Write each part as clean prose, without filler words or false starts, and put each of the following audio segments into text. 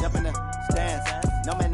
Jump in the stands. No man,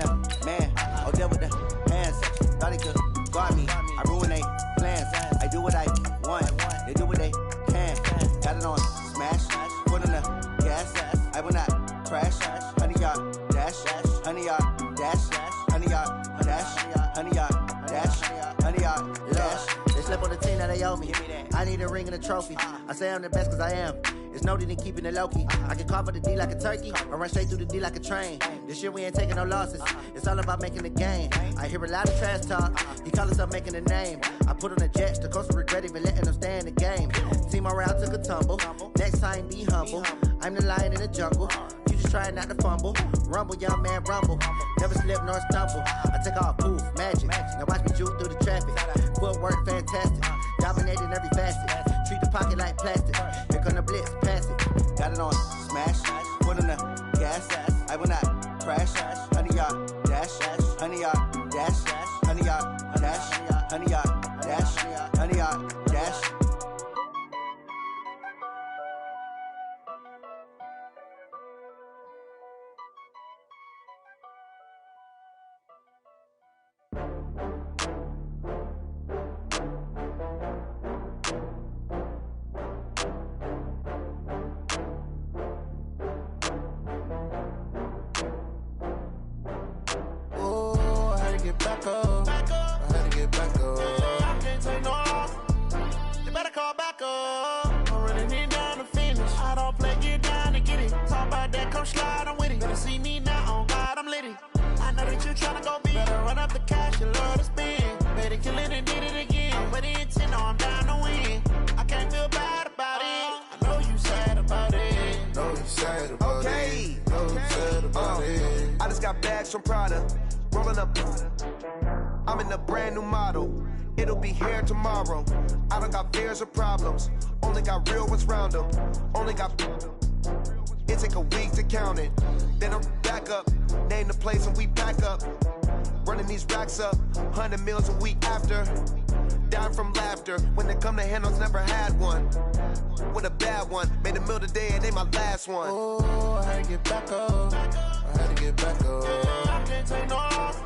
man. Oh, there with the hands. Thought he could guard me. I ruin they plans. I do what I want. They do what they can. Got it on smash. Put on the gas. I will not crash. 100-yard dash. 100-yard dash. 100-yard dash. 100-yard dash. 100-yard dash. They slip on the team that they owe me. I need a ring and a trophy. I say I'm the best cause I am. It's noted in keeping it low-key. I can carve up the D like a turkey or run straight through the D like a train. This year we ain't taking no losses. It's all about making the game. I hear a lot of trash talk. He call himself making a name. I put on the Jets. The coach will regret even letting them stay in the game. Team around took a tumble. Next time be humble. I'm the lion in the jungle. You just trying not to fumble. Rumble, young man, rumble. Never slip nor stumble. I take off, poof, magic. Now watch me juke through the traffic. Footwork fantastic. Dominating every facet. Treat the pocket like plastic. Here come the blitz, pass it. Got it on smash. Put on the gas. I will not crash. 100-yard dash. 100-yard dash. 100-yard dash. 100-yard dash. 100-yard dash. Back up. I had to get back up. I can't take no loss. You better call back up. I'm running it down to finish. I don't play, get down to get it. Talk about that, come slide, I'm with it. Better see me now, on God, I'm litty. I know that you tryna go big. Better run up the cash, you love to spend. Better kill it and did it again. But the intent, no, I'm down to win. I can't feel bad about it. I know you sad about it. Know you sad about it. Know you sad about it. I just got bags from Prada. Rolling up, I'm in a brand new model. It'll be here tomorrow. I don't got fears or problems. Only got real ones round them. Only got. It take a week to count it. Then I'm back up. Name the place and we back up. Running these racks up. 100 meals a week after. Dying from laughter. When they come to handles, never had one. With a bad one. Made a meal today and they my last one. Oh, I had to get back up. I had to get back up. I can't take no loss.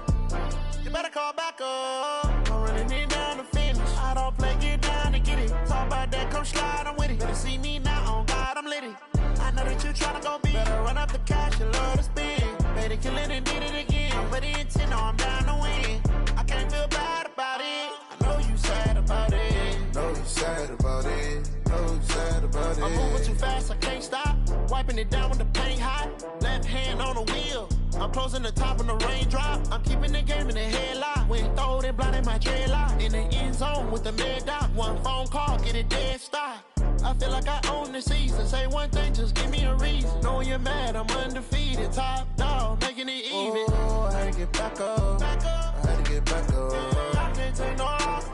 You better call back up. I'm running it down to finish. I don't play, get down to get it. Talk about that, come slide, I'm with it. Better see me now, on God, I'm litty. I know that you tryna go big. Better run up the cash, you love to spend. Better kill it and did it again. But the intent, no, I'm down to win. I can't feel bad about it. I know you sad about it. Know you sad about it. Know you sad about it. I'm moving too fast, I can't stop. Wiping it down with the paint hot. Left hand on the wheel. I'm closing the top on the raindrop. I'm keeping the game in the headlock. When throwed and blinded my dreadlock. In the end zone with the mid dot. One phone call, get it dead stop. I feel like I own the season. Say one thing, just give me a reason. Knowing you're mad, I'm undefeated. Top dog, making it even. Oh, I had to get back up. I had to get back up. I can't take no loss.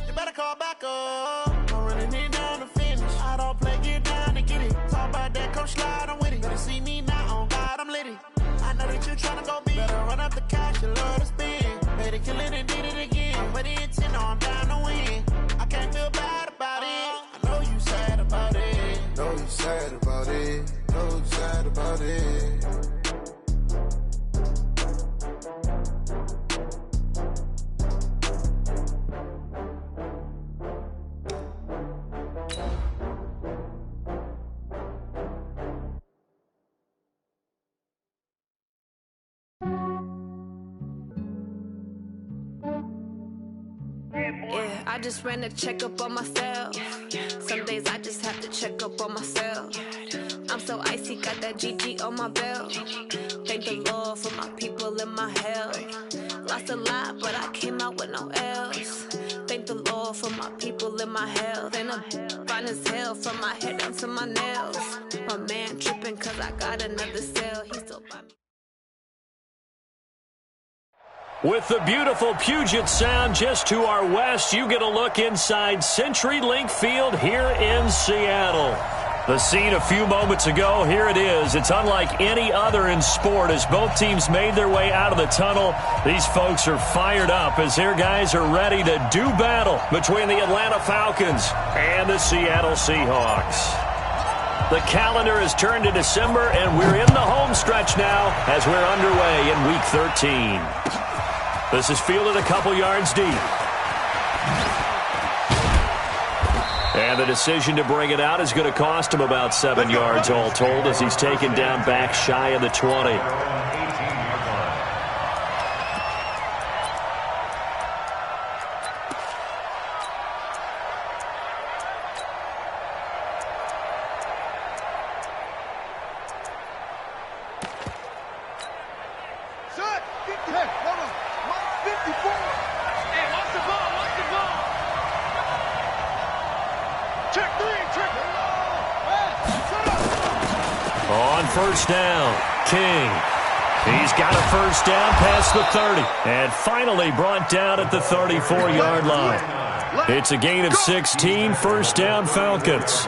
You better call back up. I'm running it down to finish. I don't play, get down to get it. Talk about that, come slide, I'm with it. Better see me now, on God, I'm litty. I know that you tryna go big. Better run up the cash, you love to spend. Better kill it and did it again. But the intent, no, I'm down to win. I can't feel bad about it. I know you sad about it. Know you sad about it. Know you sad about it. Yeah, I just ran a checkup on myself. Some days I just have to check up on myself. I'm so icy, got that GG on my belt. Thank the Lord for my people and my health. Lost a lot, but I came out with no L's. Thank the Lord for my people and my health. And I'm fine as hell from my head down to my nails. My man tripping cause I got another cell. He still by me. With the beautiful Puget Sound just to our west, you get a look inside CenturyLink Field here in Seattle. The scene a few moments ago, here it is. It's unlike any other in sport as both teams made their way out of the tunnel. These folks are fired up as their guys are ready to do battle between the Atlanta Falcons and the Seattle Seahawks. The calendar has turned to December, and we're in the home stretch stretch now as we're underway in Week 13. This is fielded a couple yards deep. And the decision to bring it out is going to cost him about 7 yards all told as he's taken down back shy of the 20. On first down, King. He's got a first down past the 30. And finally brought down at the 34-yard line. It's a gain of 16, first down Falcons.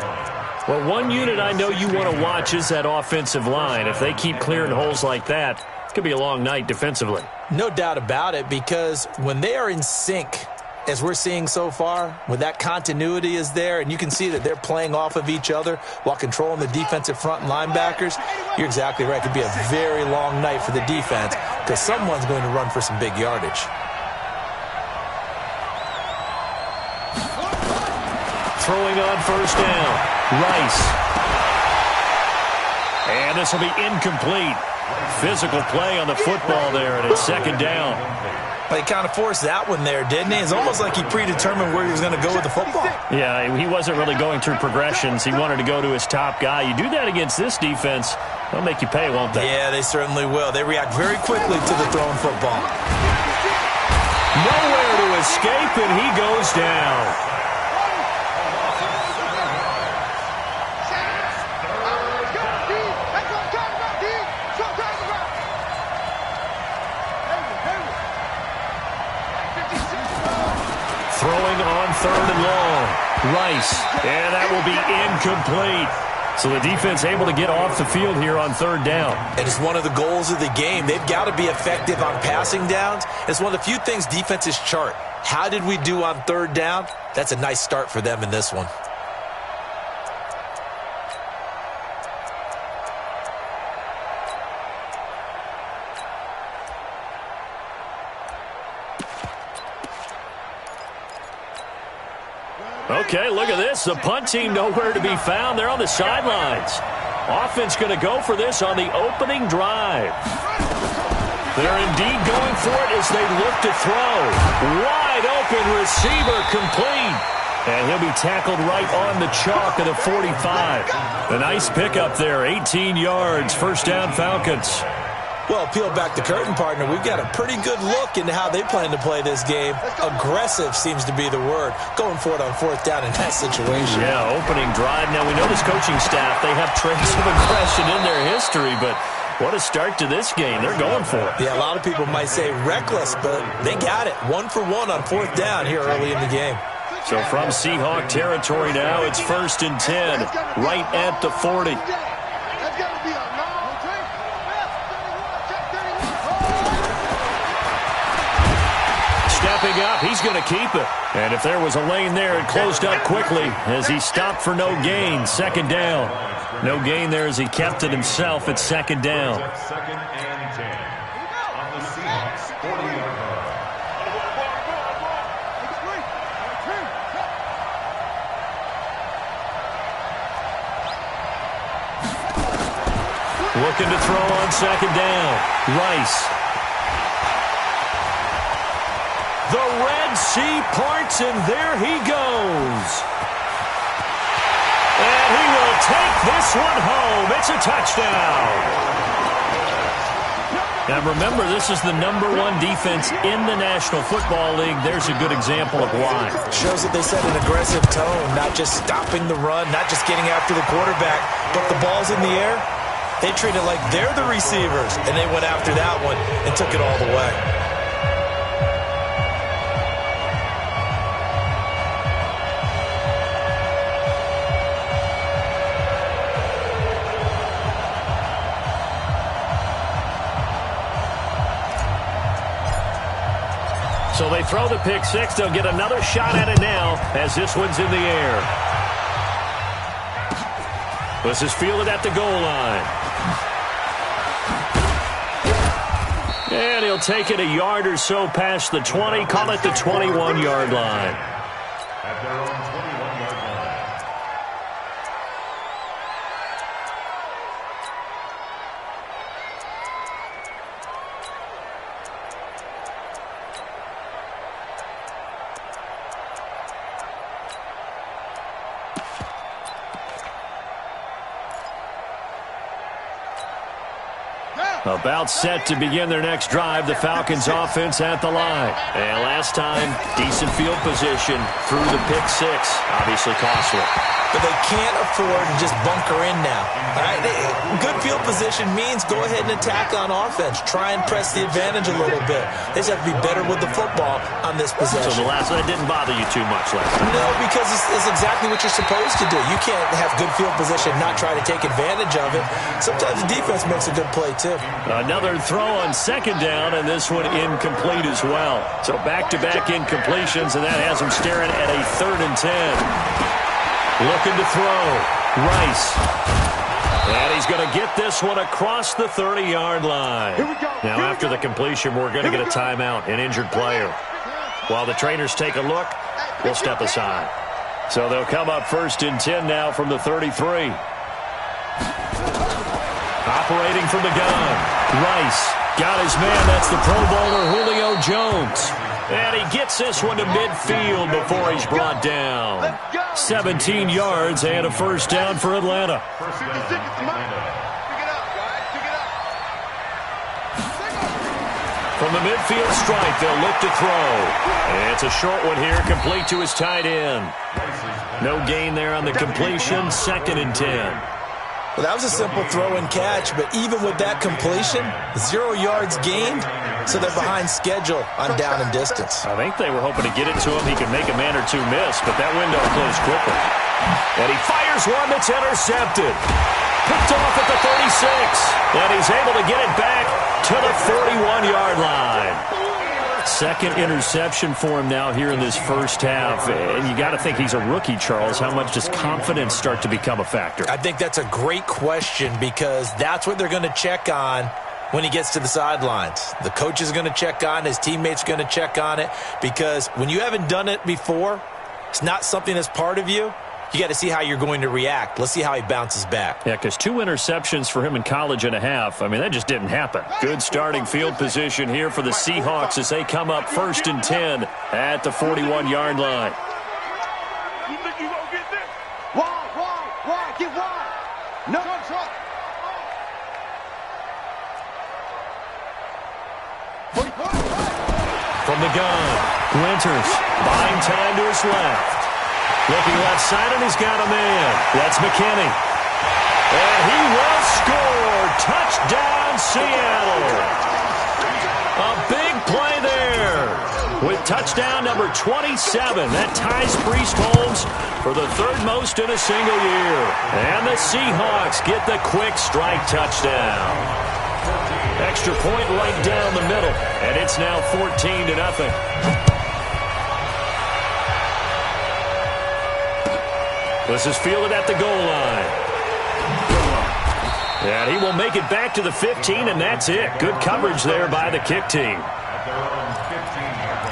Well, one unit I know you want to watch is that offensive line. If they keep clearing holes like that, it could be a long night defensively. No doubt about it, because when they are in sync, as we're seeing so far, when that continuity is there and you can see that they're playing off of each other while controlling the defensive front and linebackers, you're exactly right. It could be a very long night for the defense because someone's going to run for some big yardage. Throwing on first down, Rice. And this will be incomplete. Physical play on the football there, and it's second down. Well, he kind of forced that one there, didn't he? It's almost like he predetermined where he was going to go with the football. Yeah, he wasn't really going through progressions. He wanted to go to his top guy. You do that against this defense, they'll make you pay, won't they? Yeah, they certainly will. They react very quickly to the thrown football. Nowhere to escape, and he goes down. Throwing on third and long. Rice. And that will be incomplete. So the defense able to get off the field here on third down. It is one of the goals of the game. They've got to be effective on passing downs. It's one of the few things defenses chart. How did we do on third down? That's a nice start for them in this one. Okay, look at this. The punt team nowhere to be found. They're on the sidelines. Offense going to go for this on the opening drive. They're indeed going for it as they look to throw. Wide open receiver complete. And he'll be tackled right on the chalk of the 45. A nice pickup there, 18 yards, first down Falcons. Well, peel back the curtain, partner. We've got a pretty good look into how they plan to play this game. Aggressive seems to be the word. Going for it on fourth down in that situation. Yeah, opening drive. Now, we know this coaching staff, they have traits of aggression in their history, but what a start to this game. They're going for it. Yeah, a lot of people might say reckless, but they got it. 1 for 1 on fourth down here early in the game. So from Seahawk territory now, it's 1st and 10, right at the 40. Stepping up, he's going to keep it. And if there was a lane there, it closed up quickly as he stopped for no gain. Second down. No gain there as he kept it himself at second down. Second and 10 on the Seahawks 40-yard line. Looking to throw on second down. Rice. The Red Sea parts, and there he goes. And he will take this one home. It's a touchdown. Now remember, this is the #1 defense in the National Football League. There's a good example of why. Shows that they set an aggressive tone, not just stopping the run, not just getting after the quarterback, but the ball's in the air. They treat it like they're the receivers, and they went after that one and took it all the way. So they throw the pick six. They'll get another shot at it now as this one's in the air. This is fielded at the goal line. he'll take it a yard or so past the 20, call it the 21-yard line. At their own 21-yard line. About set to begin their next drive, the Falcons offense at the line. And last time, decent field position through the pick six. Obviously costly. But they can't afford to just bunker in now. All right? Good field position means go ahead and attack on offense. Try and press the advantage a little bit. They just have to be better with the football on this possession. So the last one didn't bother you too much last time? No, because it's exactly what you're supposed to do. You can't have good field position and not try to take advantage of it. Sometimes the defense makes a good play, too. Another throw on second down, and this one incomplete as well. So back-to-back incompletions, and that has them staring at a 3rd and 10. Looking to throw. Rice. And he's going to get this one across the 30-yard line. Now, after the completion, we're going to get a timeout, an injured player. While the trainers take a look, we'll step aside. So they'll come up 1st and 10 now from the 33. Operating from the gun. Rice got his man. That's the Pro Bowler Julio Jones. And he gets this one to midfield before he's brought down. 17 yards and a 1st down for Atlanta. From the midfield stripe, they'll look to throw. And it's a short one here, complete to his tight end. No gain there on the completion, 2nd and 10. Well, that was a simple throw and catch, but even with that completion, 0 yards gained, so they're behind schedule on down and distance. I think they were hoping to get it to him. He could make a man or two miss, but that window closed quickly. And he fires one that's intercepted. Picked off at the 36, and he's able to get it back to the 41-yard line. 2nd interception for him now here in this first half. And you got to think he's a rookie, Charles. How much does confidence start to become a factor? I think that's a great question because that's what they're going to check on when he gets to the sidelines. The coach is going to check on, his teammates are going to check on it because when you haven't done it before, it's not something that's part of you. You got to see how you're going to react. Let's see how he bounces back. Yeah, because 2 interceptions for him in college and a half. I mean, that just didn't happen. Good starting field position here for the Seahawks as they come up 1st and 10 at the 41-yard line. You think you gonna get this? Wide, get wide. No. From the gun, Winters buying time to his left. Looking left side, and he's got a man. That's McKinney. And he will score. Touchdown, Seattle. A big play there with touchdown number 27. That ties Priest Holmes for the 3rd most in a single year. And the Seahawks get the quick strike touchdown. Extra point right down the middle, and it's now 14-0. This is fielded at the goal line. And he will make it back to the 15, and that's it. Good coverage there by the kick team. At their own 15-yard line.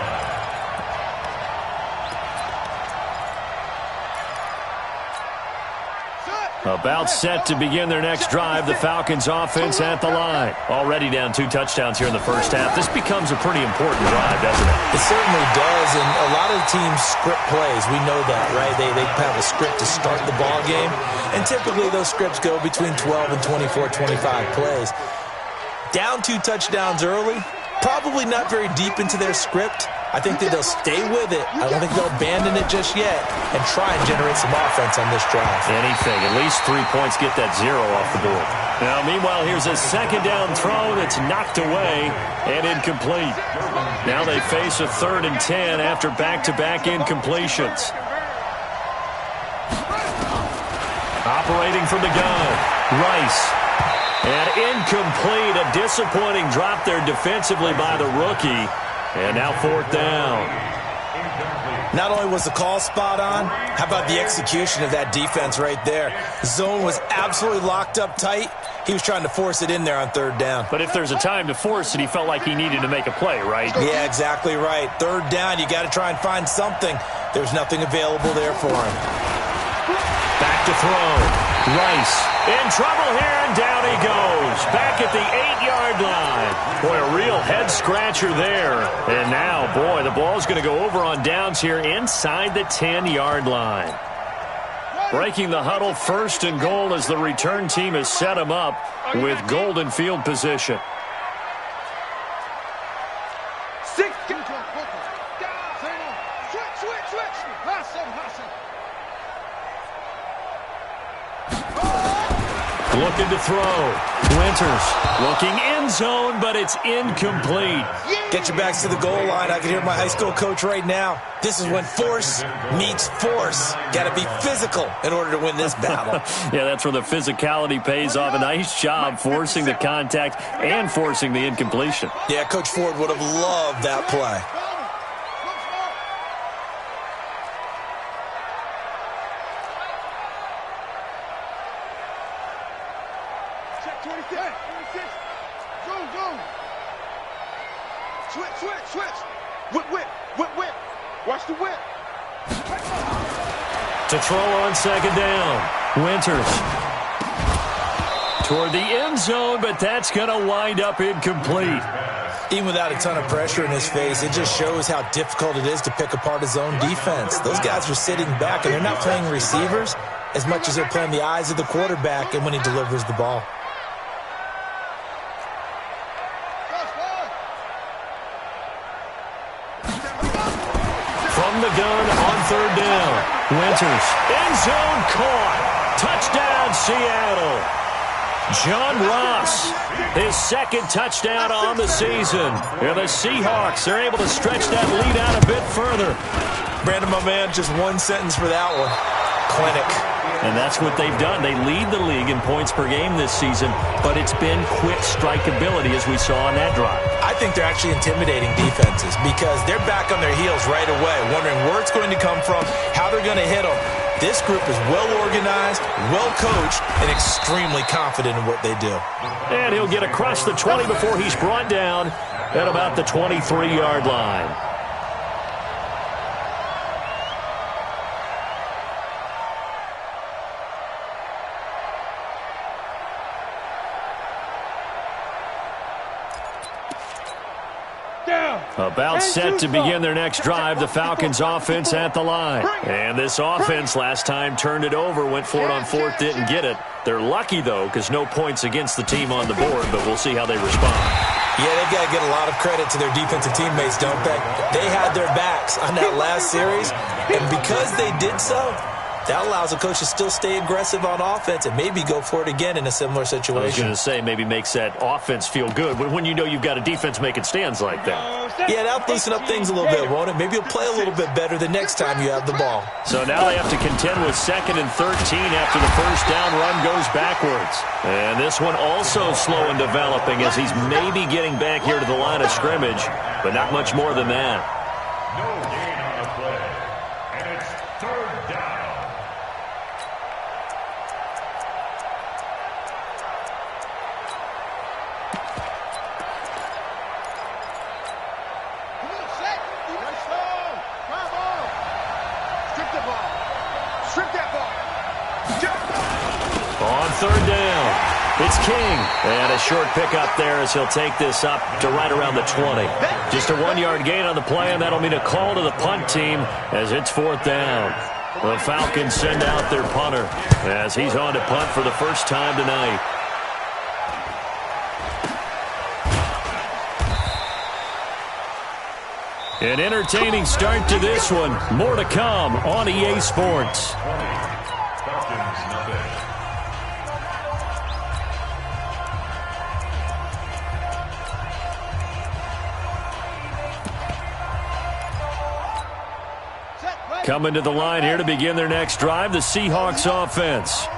About set to begin their next drive, the Falcons offense at the line. Already down 2 touchdowns here in the first half. This becomes a pretty important drive, doesn't it? It certainly does, and a lot of teams script plays. We know that, right? They have a script to start the ball game, and typically those scripts go between 12 and 24, 25 plays. Down 2 touchdowns early, probably not very deep into their script. I think that they'll stay with it. I don't think they'll abandon it just yet and try and generate some offense on this drive. Anything. At least 3 points, get that 0 off the board. Now, meanwhile, here's a 2nd down throw that's knocked away and incomplete. Now they face a 3rd and 10 after back-to-back incompletions. Operating from the gun, Rice. And incomplete. A disappointing drop there defensively by the rookie. And now 4th down. Not only was the call spot on, how about the execution of that defense right there? The zone was absolutely locked up tight. He was trying to force it in there on third down. But if there's a time to force it, he felt like he needed to make a play, right? Yeah, exactly right. Third down, you got to try and find something. There's nothing available there for him. Back to throw. Rice in trouble here, and down he goes. Back at the 8-yard line. Boy, a real head-scratcher there. And now, boy, the ball's going to go over on downs here inside the 10-yard line. Breaking the huddle, first and goal as the return team has set him up with golden field position. Looking to throw. Winters looking end zone, but it's incomplete. Get your backs to the goal line. I can hear my high school coach right now. This is when force meets force. Got to be physical in order to win this battle. Yeah, that's where the physicality pays off. A nice job forcing the contact and forcing the incompletion. Yeah, Coach Ford would have loved that play. Watch the whip. To throw on second down. Winters toward the end zone, but that's going to wind up incomplete. Even without a ton of pressure in his face, it just shows how difficult it is to pick apart his own defense. Those guys are sitting back, and they're not playing receivers as much as they're playing the eyes of the quarterback and when he delivers the ball. From the gun on third down. Winters, end zone caught. Touchdown, Seattle. John Ross, his second touchdown on the season. And the Seahawks are able to stretch that lead out a bit further. Brandon, my man, just one sentence for that one. Clinic. And that's what they've done. They lead the league in points per game this season, but it's been quick strikeability as we saw on that drive. I think they're actually intimidating defenses because they're back on their heels right away, wondering where it's going to come from, how they're going to hit them. This group is well organized, well coached, and extremely confident in what they do. And he'll get across the 20 before he's brought down at about the 23-yard line. About set to begin their next drive, the Falcons offense at the line. And this offense last time turned it over, went for it on fourth, didn't get it. They're lucky, though, because no points against the team on the board, but we'll see how they respond. Yeah, they've got to get a lot of credit to their defensive teammates, don't they? They had their backs on that last series, and because they did so, that allows a coach to still stay aggressive on offense and maybe go for it again in a similar situation. I was going to say, maybe makes that offense feel good when you know you've got a defense making stands like that. Yeah, that'll loosen up things a little bit, won't it? Maybe you'll play a little bit better the next time you have the ball. So now they have to contend with 2nd and 13 after the first down run goes backwards. And this one also slow in developing as he's maybe getting back here to the line of scrimmage, but not much more than that. No gain on the play. And it's third down. On third down, it's King. And a short pickup there as he'll take this up to right around the 20. Just a 1-yard gain on the play, and that'll mean a call to the punt team as it's fourth down. The Falcons send out their punter as he's on to punt for the first time tonight. An entertaining start to this one. More to come on EA Sports. Coming to the line here to begin their next drive, the Seahawks offense.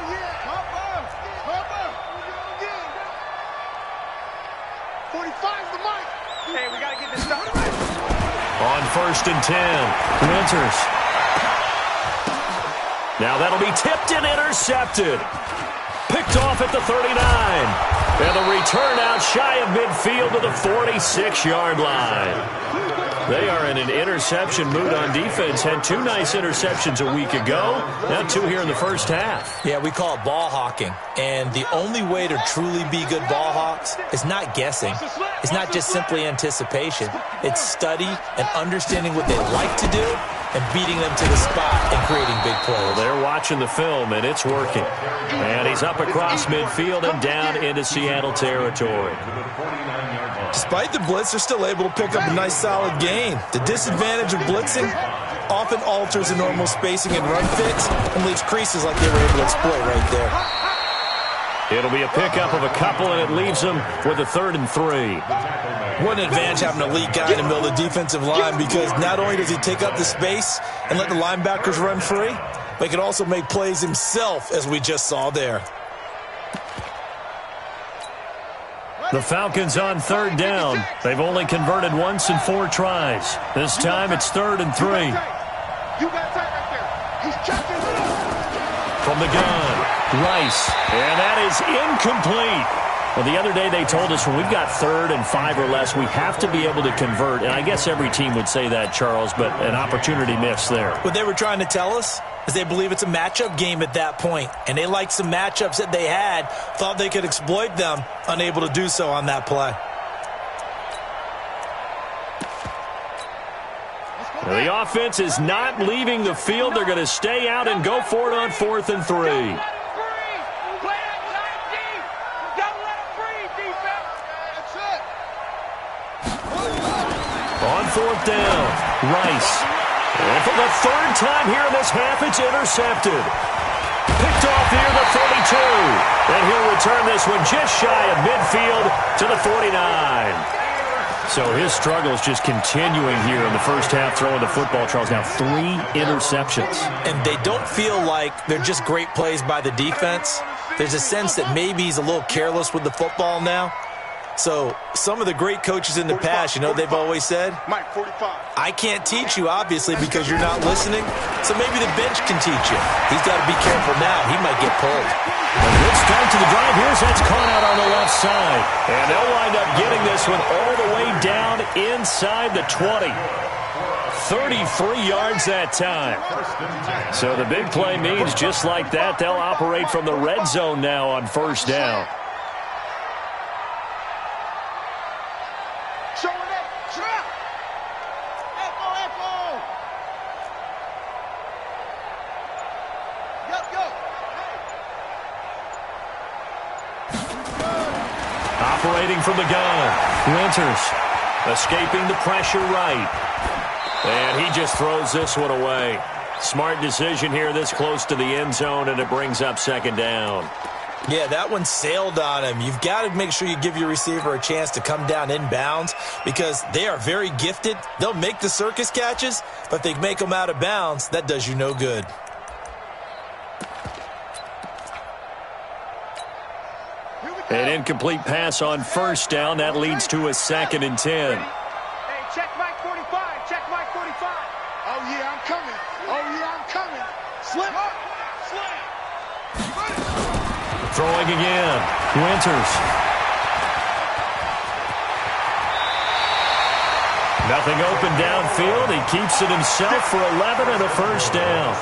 Hey, we got to get this done. On 1st and 10, Winters. Now that'll be tipped and intercepted. Picked off at the 39. And the return out shy of midfield to the 46-yard line. They are in an interception mood on defense. Had 2 nice interceptions a week ago. Now 2 here in the first half. Yeah, we call it ball hawking. And the only way to truly be good ball hawks is not guessing. It's not just simply anticipation. It's study and understanding what they like to do and beating them to the spot and creating big plays. Well, they're watching the film, and it's working. And he's up across midfield and down into Seattle territory. Despite the blitz, they're still able to pick up a nice, solid gain. The disadvantage of blitzing often alters the normal spacing and run fits and leaves creases like they were able to exploit right there. It'll be a pickup of a couple, and it leaves them with a 3rd and 3. What an advantage having an elite guy in the middle of the defensive line, because not only does he take up the space and let the linebackers run free, but he can also make plays himself, as we just saw there. The Falcons on 3rd down. They've only converted once in 4 tries. This time it's 3rd and 3. You got that right there. He's checking it up. From the gun, Rice. And that is incomplete. Well, the other day they told us when we've got 3rd and 5 or less, we have to be able to convert. And I guess every team would say that, Charles, but an opportunity missed there. What they were trying to tell us is they believe it's a matchup game at that point. And they liked some matchups that they had, thought they could exploit them, unable to do so on that play. Now, the offense is not leaving the field. They're going to stay out and go for it on 4th and 3. On 4th down, Rice. And for the 3rd time here in this half, it's intercepted. Picked off near the 32. And he'll return this one just shy of midfield to the 49. So his struggles just continuing here in the first half, throwing the football, Charles. Now 3 interceptions. And they don't feel like they're just great plays by the defense. There's a sense that maybe he's a little careless with the football now. So some of the great coaches in the past, you know, they've always said, I can't teach you, obviously, because you're not listening. So maybe the bench can teach you. He's got to be careful now. He might get pulled. A good start to the drive. Here's that's caught out on the left side. And they'll wind up getting this one all the way down inside the 20. 33 yards that time. So the big play means just like that, they'll operate from the red zone now on 1st down. Operating from the gun, Winters escaping the pressure right. And he just throws this one away. Smart decision here this close to the end zone, and it brings up 2nd down. Yeah, that one sailed on him. You've got to make sure you give your receiver a chance to come down inbounds because they are very gifted. They'll make the circus catches, but if they make them out of bounds, that does you no good. An incomplete pass on 1st down. That leads to a 2nd and 10. Hey, check Mike 45. Check Mike 45. Oh, yeah, I'm coming. Oh, yeah, I'm coming. Slip. Throwing again. Winters. Nothing open downfield. He keeps it himself for 11 and a 1st down.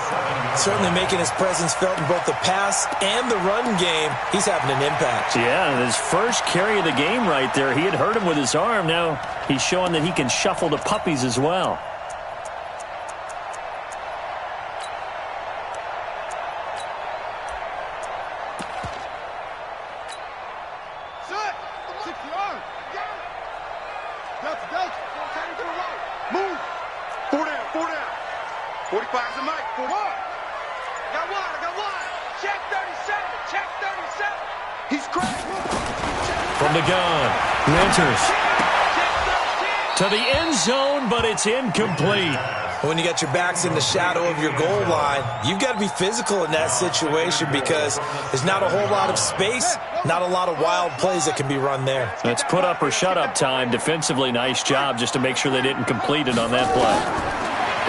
Certainly making his presence felt in both the pass and the run game. He's having an impact. Yeah, his first carry of the game right there, he had hurt him with his arm. Now he's showing that he can shuffle the puppies as well. Move. 4 down. 45's a Mike. 4 down. I got one. Check 37. He's cracked. From the gun, Winters. To the end zone, but it's incomplete. When you got your backs in the shadow of your goal line, you've got to be physical in that situation because there's not a whole lot of space, not a lot of wild plays that can be run there. It's put up or shut up time. Defensively, nice job just to make sure they didn't complete it on that play.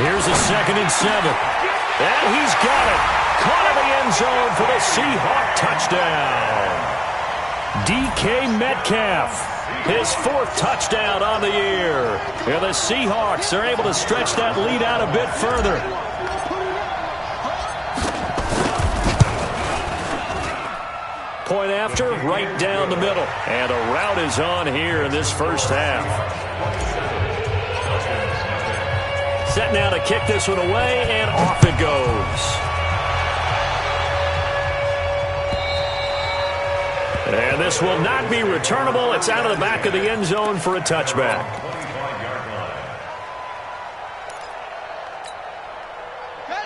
Here's a 2nd and 7. And he's got it. Caught in the end zone for the Seahawk touchdown. DK Metcalf. His 4th touchdown on the year. And the Seahawks are able to stretch that lead out a bit further. Point after, right down the middle. And a route is on here in this first half. Set now to kick this one away, and off it goes. And this will not be returnable. It's out of the back of the end zone for a touchback.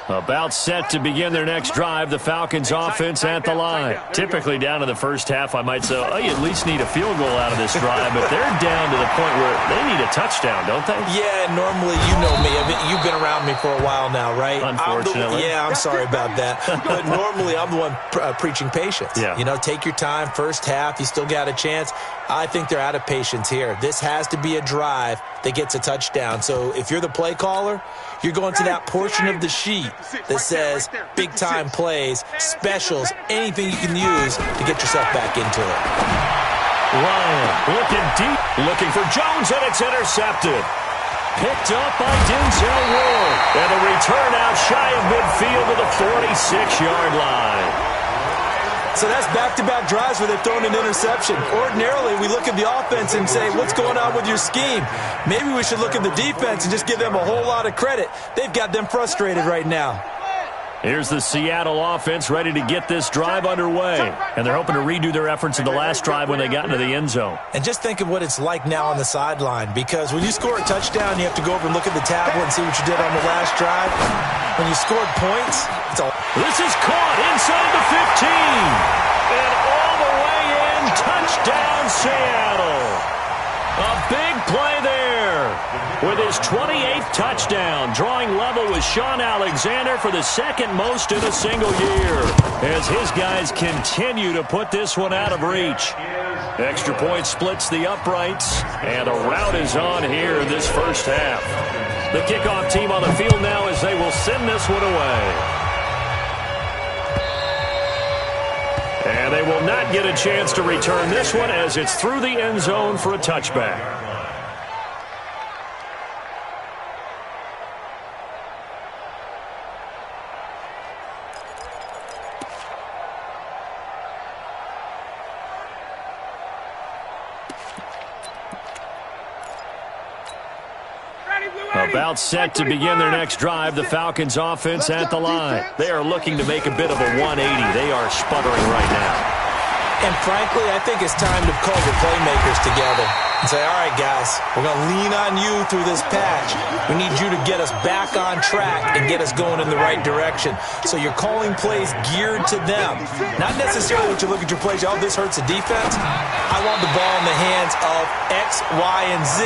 About set to begin their next drive, the Falcons offense at the line. Typically down to the first half, I might say, oh, you at least need a field goal out of this drive, but they're down to the point where they need a touchdown, don't they? Yeah, normally, you know me. You've been around me for a while now, right? Unfortunately. I'm sorry about that. But normally, I'm the one preaching patience. Yeah. You know, take your time, first half, you still got a chance. I think they're out of patience here. This has to be a drive that gets a touchdown. So if you're the play caller, you're going to that portion of the sheet that says big-time plays, specials, anything you can use to get yourself back into it. Ryan looking deep, looking for Jones, and it's intercepted. Picked up by Denzel Ward. And a return out shy of midfield to the 46-yard line. So that's back-to-back drives where they've thrown an interception. Ordinarily, we look at the offense and say, what's going on with your scheme? Maybe we should look at the defense and just give them a whole lot of credit. They've got them frustrated right now. Here's the Seattle offense ready to get this drive underway. And they're hoping to redo their efforts in the last drive when they got into the end zone. And just think of what it's like now on the sideline, because when you score a touchdown, you have to go over and look at the tablet and see what you did on the last drive. When you scored points, it's all... This is caught inside the 15. And all the way in, touchdown Seattle. A big play there with his 28th touchdown, drawing level with Sean Alexander for the 2nd most in a single year, as his guys continue to put this one out of reach. Extra point splits the uprights, and a route is on here in this first half. The kickoff team on the field now as they will send this one away. And they will not get a chance to return this one as it's through the end zone for a touchback. About set to begin their next drive, the Falcons offense at the line. They are looking to make a bit of a 180. They are sputtering right now. And frankly, I think it's time to call your playmakers together and say, all right, guys, we're going to lean on you through this patch. We need you to get us back on track and get us going in the right direction. So you're calling plays geared to them. Not necessarily that you look at your plays, oh, this hurts the defense. I want the ball in the hands of X, Y, and Z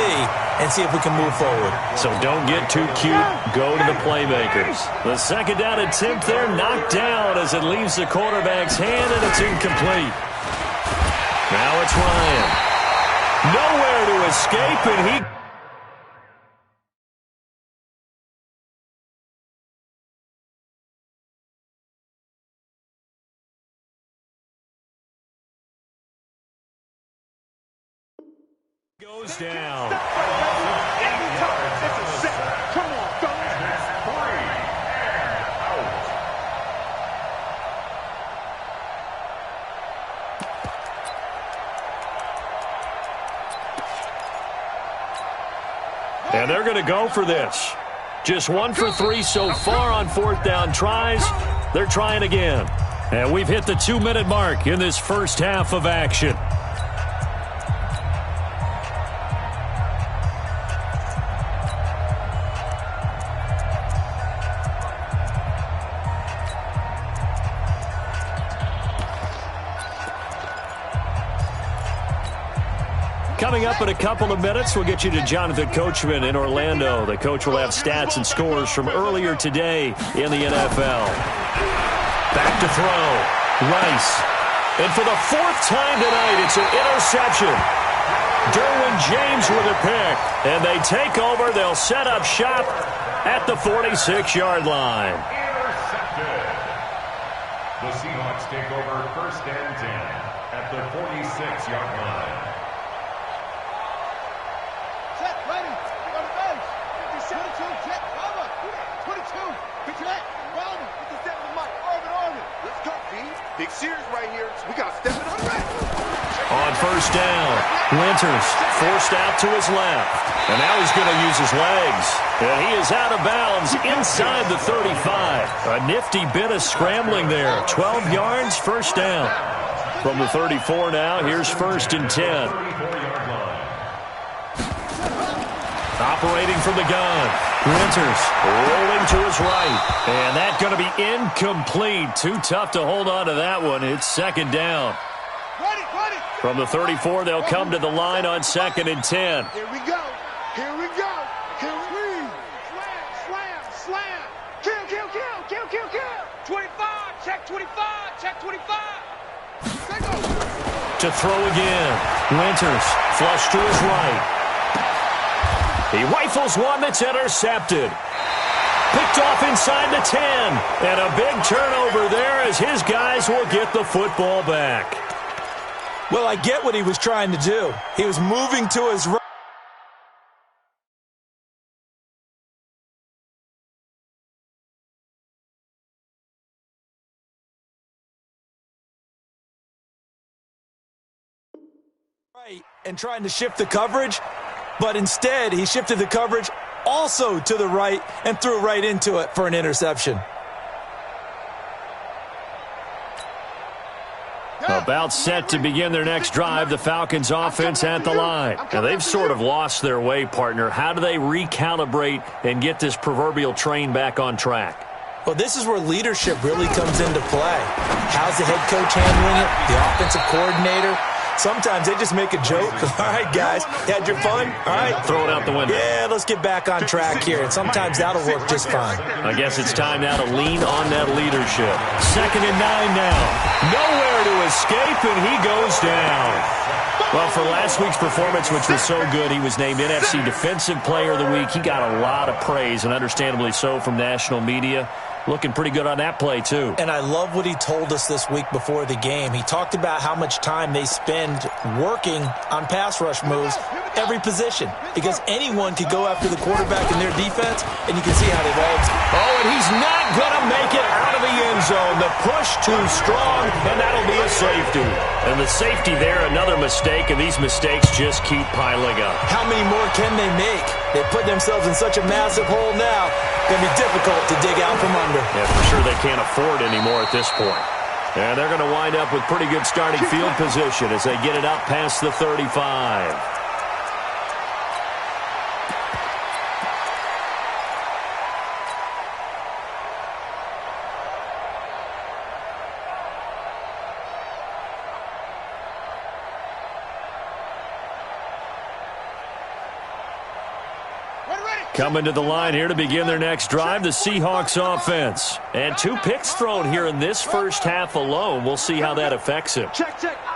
and see if we can move forward. So don't get too cute. Go to the playmakers. The 2nd down attempt there knocked down as it leaves the quarterback's hand, and it's incomplete. Now it's Ryan. Nowhere to escape, and he... goes down. Come on, fellas. And they're going to go for this. Just 1 for 3 so far on 4th down tries. They're trying again. And we've hit the 2-minute mark in this first half of action. Coming up in a couple of minutes, we'll get you to Jonathan Coachman in Orlando. The coach will have stats and scores from earlier today in the NFL. Back to throw. Rice. And for the fourth time tonight, it's an interception. Derwin James with a pick. And they take over. They'll set up shop at the 46-yard line. Intercepted. The Seahawks take over 1st and 10 at the 46-yard line. Set, ready, go to base. 52, jet, cover. 22, picture that. Rounder, 57 to Mike. Orbit. Let's go, B. Big series right here. We got to step it on the right. On 1st down, Winters forced out to his left. And now he's going to use his legs. And he is out of bounds inside the 35. A nifty bit of scrambling there. 12 yards, 1st down. From the 34 now, here's 1st and 10. Operating from the gun. Winters rolling to his right. And that's going to be incomplete. Too tough to hold on to that one. It's 2nd down. From the 34, they'll come to the line on 2nd and 10. Here we go. Here we go. Here we go. Slam. Kill. 25. Check 25. To throw again. Winters flush to his right. He rifles one that's intercepted. Picked off inside the 10. And a big turnover there as his guys will get the football back. Well, I get what he was trying to do. He was moving to his right. And trying to shift the coverage, but instead he shifted the coverage also to the right and threw right into it for an interception. About set to begin their next drive, the Falcons offense at the line. Now, they've sort of lost their way, partner. How do they recalibrate and get this proverbial train back on track? Well, this is where leadership really comes into play. How's the head coach handling it? The offensive coordinator? Sometimes they just make a joke. All right, guys, had your fun? All right. Throw it out the window. Yeah, let's get back on track here. And sometimes that'll work just fine. I guess it's time now to lean on that leadership. 2nd and 9 now. Nowhere to escape, and he goes down. Well, for last week's performance, which was so good, he was named NFC Defensive Player of the Week. He got a lot of praise, and understandably so, from national media. Looking pretty good on that play, too. And I love what he told us this week before the game. He talked about how much time they spend working on pass rush moves, every position, because anyone could go after the quarterback in their defense, and you can see how they've all... Oh, and he's not going to make it out of the end zone. The push too strong, and that'll be a safety. And the safety there, another mistake, and these mistakes just keep piling up. How many more can they make? They put themselves in such a massive hole now. It's going to be difficult to dig out from under. Yeah, for sure they can't afford anymore at this point. And they're going to wind up with pretty good starting field position as they get it up past the 35. Coming to the line here to begin their next drive, the Seahawks offense. And 2 picks thrown here in this first half alone. We'll see how that affects him.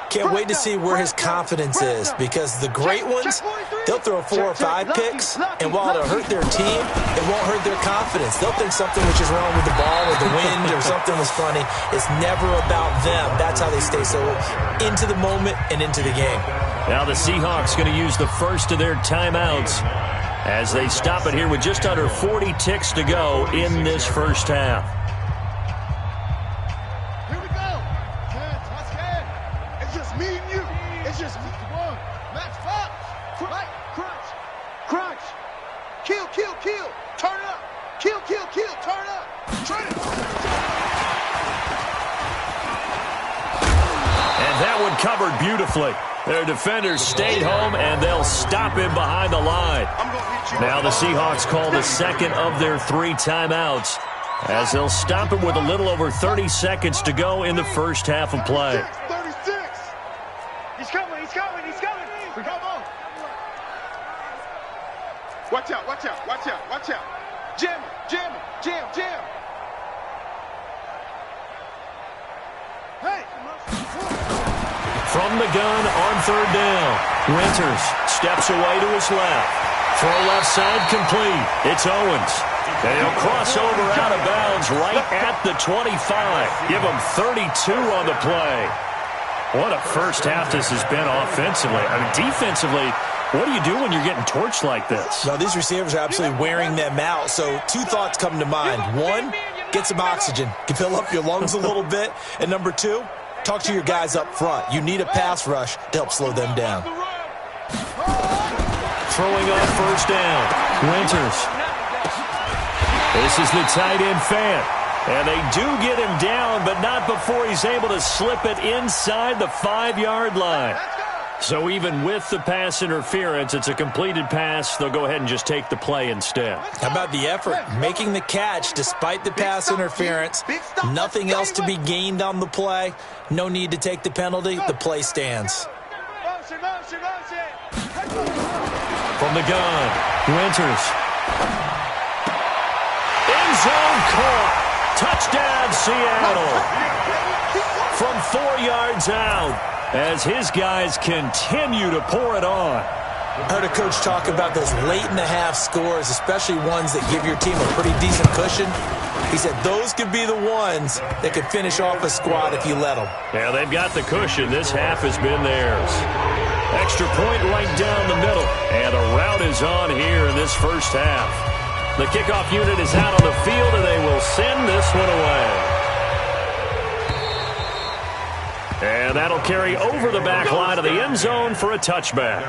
Can't wait to see where his confidence is, because the great ones, they'll throw 4 or 5 picks, and while it'll hurt their team, it won't hurt their confidence. They'll think something was just wrong with the ball or the wind or something was funny. It's never about them. That's how they stay so into the moment and into the game. Now the Seahawks going to use the first of their timeouts as they stop it here with just under 40 ticks to go in this first half. Here we go. It's just me and you. It's just me. Match Fox. Right. Crunch. Kill. Turn up. Kill. Turn up. Turn it. And that one covered beautifully. Their defenders stayed home, and they'll stop him behind the line. Now the Seahawks call the second of their 3 timeouts as they'll stop him with a little over 30 seconds to go in the first half of play. 36. He's coming. Come on. Watch out, watch out, watch out, watch out. Jam him, jam him, jam. Hey! From the gun on third down. Winters steps away to his left. Throw left side complete. It's Owens. And he'll cross over out of bounds right at the 25. Give him 32 on the play. What a first half this has been offensively. I mean, defensively, what do you do when you're getting torched like this? Well, these receivers are absolutely wearing them out. So two thoughts come to mind. One, get some oxygen. Can fill up your lungs a little bit. And number two, talk to your guys up front. You need a pass rush to help slow them down. Throwing on first down. Winters. This is the tight end Fant. And they do get him down, but not before he's able to slip it inside the 5-yard line. So even with the pass interference, it's a completed pass. They'll go ahead and just take the play instead. How about the effort? Making the catch despite the pass interference. Nothing else to be gained on the play. No need to take the penalty. The play stands. From the gun, Winters. End zone caught. Touchdown, Seattle. From 4 yards out as his guys continue to pour it on. I heard a coach talk about those late-in-the-half scores, especially ones that give your team a pretty decent cushion. He said those could be the ones that could finish off a squad if you let them. Yeah, they've got the cushion. This half has been theirs. Extra point right down the middle. And a rout is on here in this first half. The kickoff unit is out on the field, and they will send this one away. And that'll carry over the back line of the end zone for a touchback.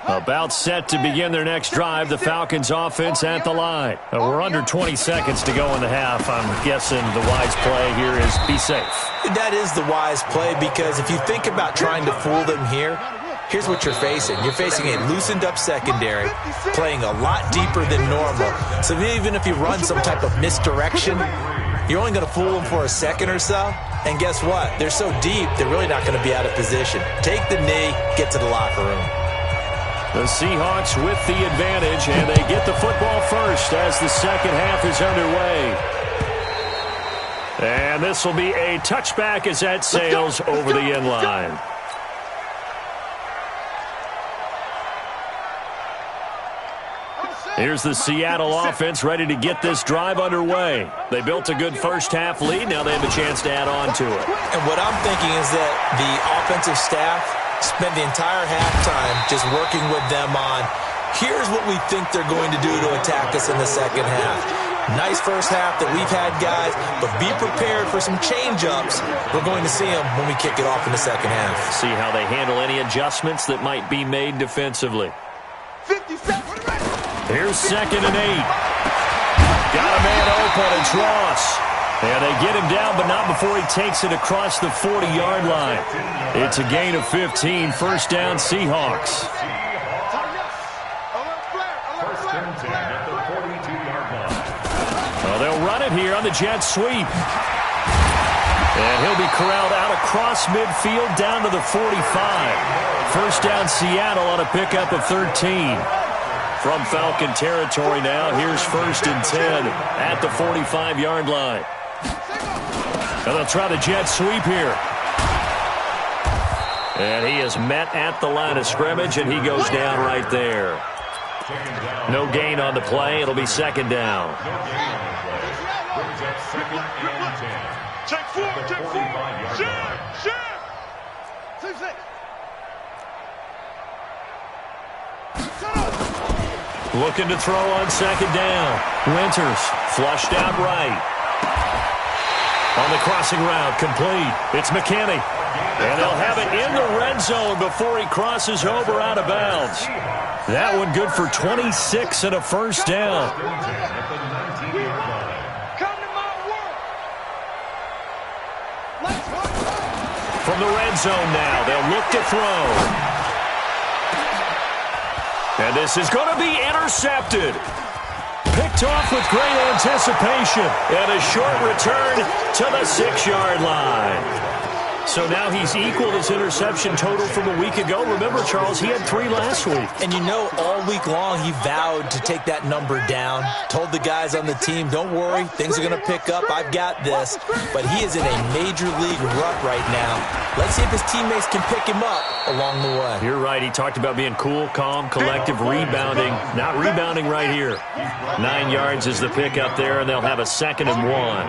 About set to begin their next drive, the Falcons offense at the line. We're under 20 seconds to go in the half. I'm guessing the wise play here is be safe. That is the wise play, because if you think about trying to fool them here, here's what you're facing. You're facing a loosened up secondary, playing a lot deeper than normal. So even if you run some type of misdirection, you're only going to fool them for a second or so. And guess what? They're so deep, they're really not going to be out of position. Take the knee, get to the locker room. The Seahawks with the advantage, and they get the football first as the second half is underway. And this will be a touchback as that sails over the end line. Here's the Seattle offense ready to get this drive underway. They built a good first half lead. Now they have a chance to add on to it. And what I'm thinking is that the offensive staff spent the entire halftime just working with them on, here's what we think they're going to do to attack us in the second half. Nice first half that we've had, guys, but be prepared for some change-ups. We're going to see them when we kick it off in the second half. See how they handle any adjustments that might be made defensively. 50 seconds. Here's 2nd and 8. Got a man open, it's Ross. And they get him down, but not before he takes it across the 40-yard line. It's a gain of 15, first down Seahawks. First and 10 at the 42-yard line. Well, they'll run it here on the jet sweep. And he'll be corralled out across midfield down to the 45. First down Seattle on a pickup of 13. From Falcon territory now, here's 1st and 10 at the 45-yard line. And they'll try the jet sweep here. And he is met at the line of scrimmage, and he goes down right there. No gain on the play. It'll be 2nd down. No gain on the play. Brings up 2nd and 10. Check 4, check 4. 45-yard line. Looking to throw on 2nd down. Winters flushed out right. On the crossing route, complete. It's McKinney. And they'll have it in the red zone before he crosses over out of bounds. That one good for 26 and a first down. At the 19-yard line. Come to my work. From the red zone now, they'll look to throw. And this is going to be intercepted. Picked off with great anticipation. And a short return to the 6-yard line. So now he's equaled his interception total from a week ago. Remember, Charles, he had 3 last week. And you know, all week long he vowed to take that number down. Told the guys on the team, don't worry, things are going to pick up. I've got this. But he is in a major league rut right now. Let's see if his teammates can pick him up along the way. You're right. He talked about being cool, calm, collective, rebounding. Not rebounding right here. 9 yards is the pick up there, and they'll have a 2nd and 1.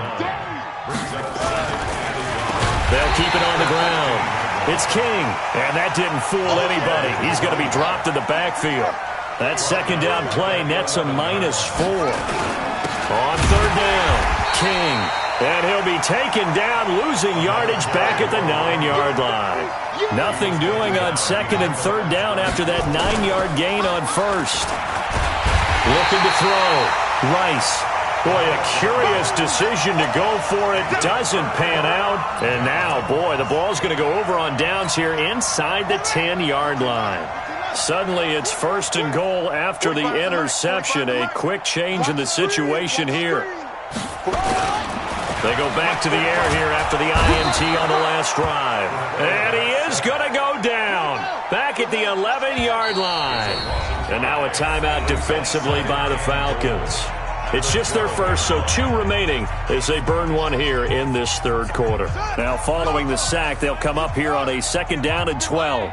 They'll keep it on the ground. It's King, and that didn't fool anybody. He's going to be dropped in the backfield. That 2nd down play nets a -4. On 3rd down, King, and he'll be taken down, losing yardage back at the 9-yard line. Nothing doing on 2nd and 3rd down after that 9-yard gain on 1st. Looking to throw. Rice. Boy, a curious decision to go for it. Doesn't pan out. And now, boy, the ball's going to go over on downs here inside the 10-yard line. Suddenly, it's 1st and goal after the interception. A quick change in the situation here. They go back to the air here after the INT on the last drive. And he is going to go down. Back at the 11-yard line. And now a timeout defensively by the Falcons. It's just their first, so 2 remaining as they burn 1 here in this 3rd quarter. Now, following the sack, they'll come up here on a 2nd down and 12.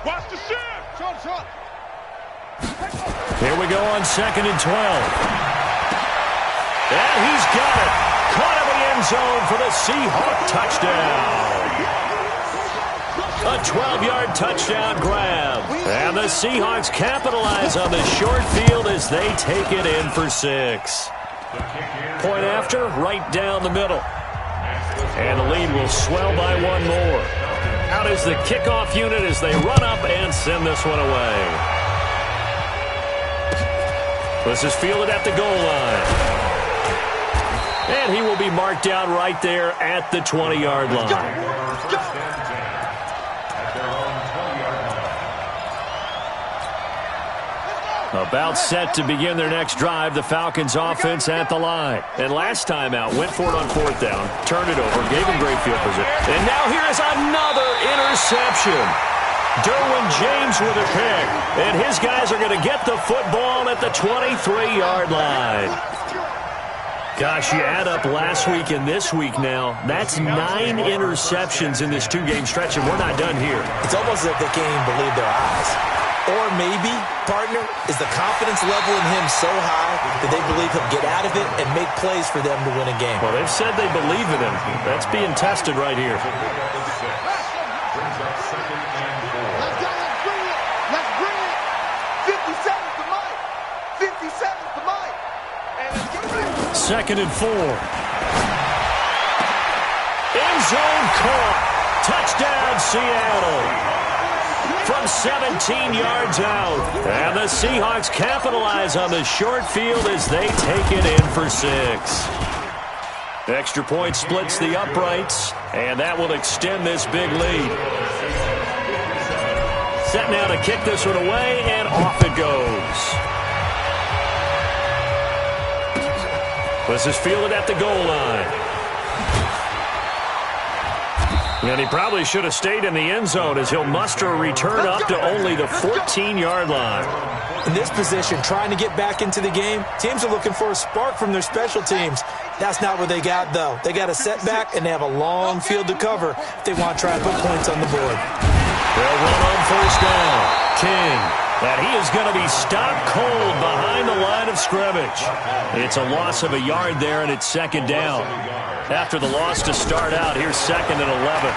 Watch the shift! Short. Here we go on 2nd and 12. And he's got it. Caught in the end zone for the Seahawk touchdown. A 12-yard touchdown grab. And the Seahawks capitalize on the short field as they take it in for 6. Point after, right down the middle. And the lead will swell by 1 more. Out is the kickoff unit as they run up and send this one away. This is fielded at the goal line. And he will be marked down right there at the 20-yard line. About set to begin their next drive, the Falcons offense at the line. And last time out, went for it on 4th down, turned it over, gave him great field position. And now here is another interception. Derwin James with a pick. And his guys are going to get the football at the 23-yard line. Gosh, you add up last week and this week now, that's 9 interceptions in this 2-game stretch, and we're not done here. It's almost as if they can't even believe their eyes. Or maybe, partner, is the confidence level in him so high that they believe he'll get out of it and make plays for them to win a game. Well, they've said they believe in him. That's being tested right here. Let's bring it. 57's the mic. 57's the mic. And let's get it. 2nd and 4. End zone caught. Touchdown, Seattle. From 17 yards out. And the Seahawks capitalize on the short field as they take it in for 6. Extra point splits the uprights, and that will extend this big lead. Set now to kick this one away, and off it goes. This is fielded at the goal line. And he probably should have stayed in the end zone as he'll muster a return up to only the 14-yard line. In this position, trying to get back into the game, teams are looking for a spark from their special teams. That's not what they got, though. They got a setback, and they have a long field to cover if they want to try and put points on the board. They'll run on 1st down. King. And he is going to be stopped cold behind the line of scrimmage. It's a loss of a yard there, and it's 2nd down. After the loss to start out, here's 2nd and 11.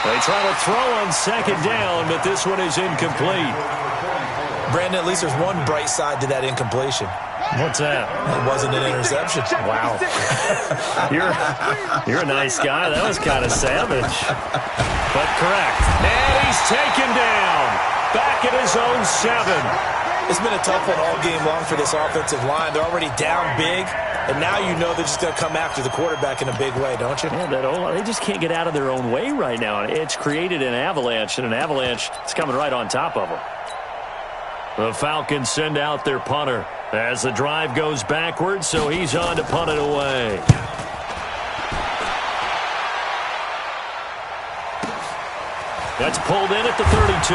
They try to throw on 2nd down, but this one is incomplete. Brandon, at least there's one bright side to that incompletion. What's that? It wasn't an interception. Wow. You're a nice guy. That was kind of savage. But correct. And he's taken down. Back at his own 7. It's been a tough one all game long for this offensive line. They're already down big, and now you know they're just going to come after the quarterback in a big way, don't you? Yeah, they just can't get out of their own way right now. It's created an avalanche, and an avalanche is coming right on top of them. The Falcons send out their punter as the drive goes backwards, so he's on to punt it away. That's pulled in at the 32.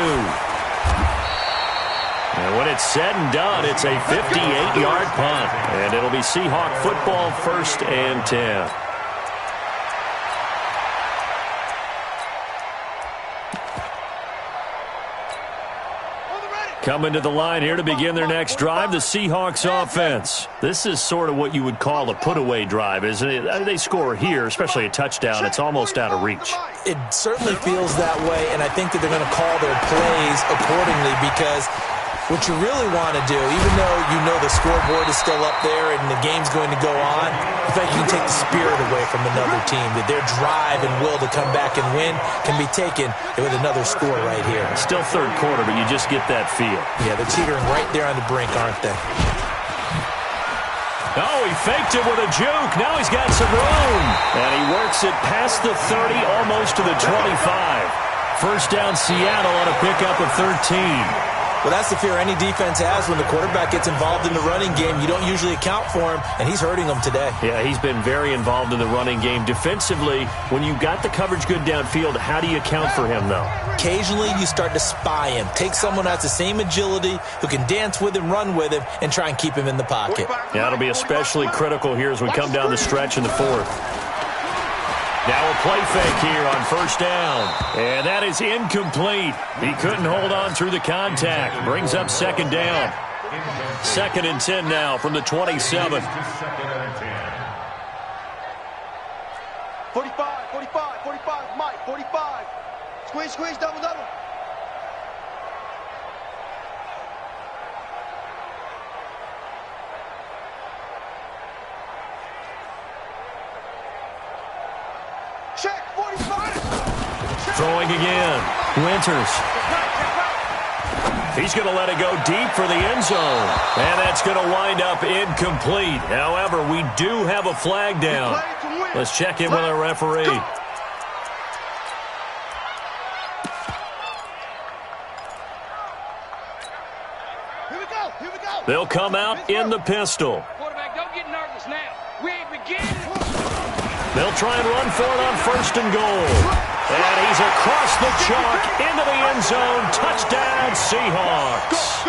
And when it's said and done, it's a 58-yard punt. And it'll be Seahawk football, 1st and 10. Coming to the line here to begin their next drive, the Seahawks offense. This is sort of what you would call a put-away drive, isn't it? They score here, especially a touchdown. It's almost out of reach. It certainly feels that way, and I think that they're going to call their plays accordingly because what you really want to do, even though you know the scoreboard is still up there and the game's going to go on, I think you can take the spirit away from another team, that their drive and will to come back and win can be taken with another score right here. Still third quarter, but you just get that feel. Yeah, they're teetering right there on the brink, aren't they? Oh, he faked it with a juke. Now he's got some room. And he works it past the 30, almost to the 25. First down, Seattle on a pickup of 13. Well, that's the fear any defense has when the quarterback gets involved in the running game. You don't usually account for him, and he's hurting them today. Yeah, he's been very involved in the running game. Defensively, when you got the coverage good downfield, how do you account for him, though? Occasionally, you start to spy him. Take someone who has the same agility, who can dance with him, run with him, and try and keep him in the pocket. Yeah, it'll be especially critical here as we come down the stretch in the 4th. Now a play fake here on first down. And that is incomplete. He couldn't hold on through the contact. Brings up second down. 2nd and 10 now from the 27. 45, 45, 45, Mike, 45. Squeeze, squeeze, double, double. Check, 45. Throwing again. Winters. He's going to let it go deep for the end zone. And that's going to wind up incomplete. However, we do have a flag down. Let's check in with our referee. Here we go, here we go. They'll come out in the pistol. Quarterback, don't get nervous now. We ain't beginning. They'll try and run for it on 1st and goal. And he's across the chalk into the end zone. Touchdown, Seahawks.